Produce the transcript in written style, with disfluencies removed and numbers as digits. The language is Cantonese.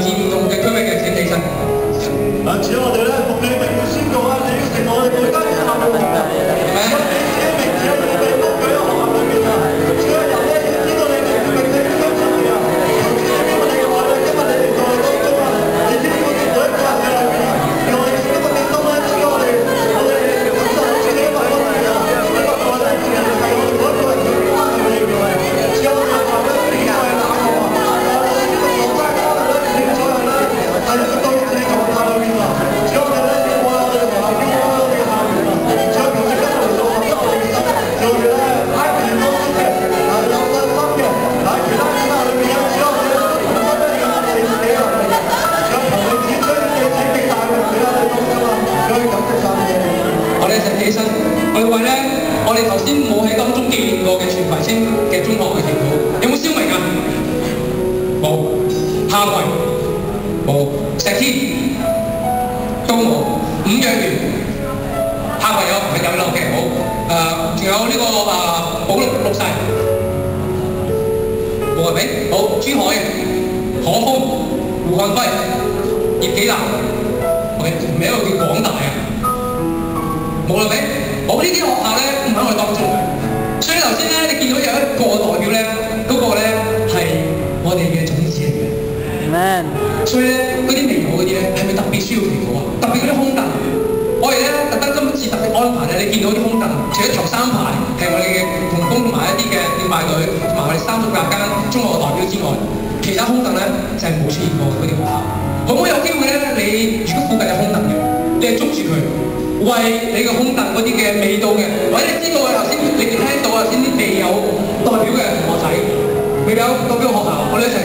自唔同嘅區域嘅請起身。主我哋咧奉你名去宣告啊！你要成為我哋國家之下嘅榮耀，所以你自己名字要被高舉喺學校裏邊啊！所有人咧要知道你名字並且相信你啊！頭先你俾我哋嘅話咧，今日你哋在當中啊！你知我哋每一個人嘅裏邊啊，讓我哋今日嘅心咧，知我哋感受到自己嘅愛啊！你話我哋係我哋每一個人嘅關係裏邊啊！只有我哋話咧，你係冷漠啊！我哋呢個國家嘅咧，你所有咧係要對自己國家裏邊啊！只有我哋咧要愛我哋嘅華僑，愛我哋嘅校園啊！只有求你今日嚟到合一我哋嘅心，讓我哋咧喺健康嘅，有信心嘅，喺其他國家裏邊咧，只有我哋咧同心咧要我哋自己啊！只有求你指出你自己大嘅其他地方㗎嘛，讓佢感謝曬你。我哋一齊起身，我哋為咧，我哋頭先冇喺金鐘紀念過嘅全葵青嘅中學去祈禱，有冇蕭明啊？冇。夏葵冇。石天都冇。伍若元夏葵有留嘅冇。仲有呢個保祿六世冇係咪？好。朱凱、何鋒、胡漢輝、葉紀南，名一個叫廣大啊。冇啦，咪好呢啲學校咧唔喺我哋當中嘅，所以頭先咧你見到有一個代表咧，嗰個咧係我哋嘅種子嚟嘅。Amen。所以咧嗰啲未有嗰啲咧係咪特別需要祈禱啊？特別嗰啲空凳，我哋咧特登今次特別安排咧，你見到啲空凳，除咗頭3排係我哋嘅同工同埋一啲嘅敬拜隊同埋我哋30間中學嘅代表之外，其他空凳咧就係冇出現過嗰啲學校。可唔可以有機會咧？你如果附近有空凳嘅，你係捉住佢。為你個空凳嗰啲嘅味道嘅，或者你知道頭先你哋聽到頭先啲未有代表嘅同學仔，未有代表學校，我哋一齊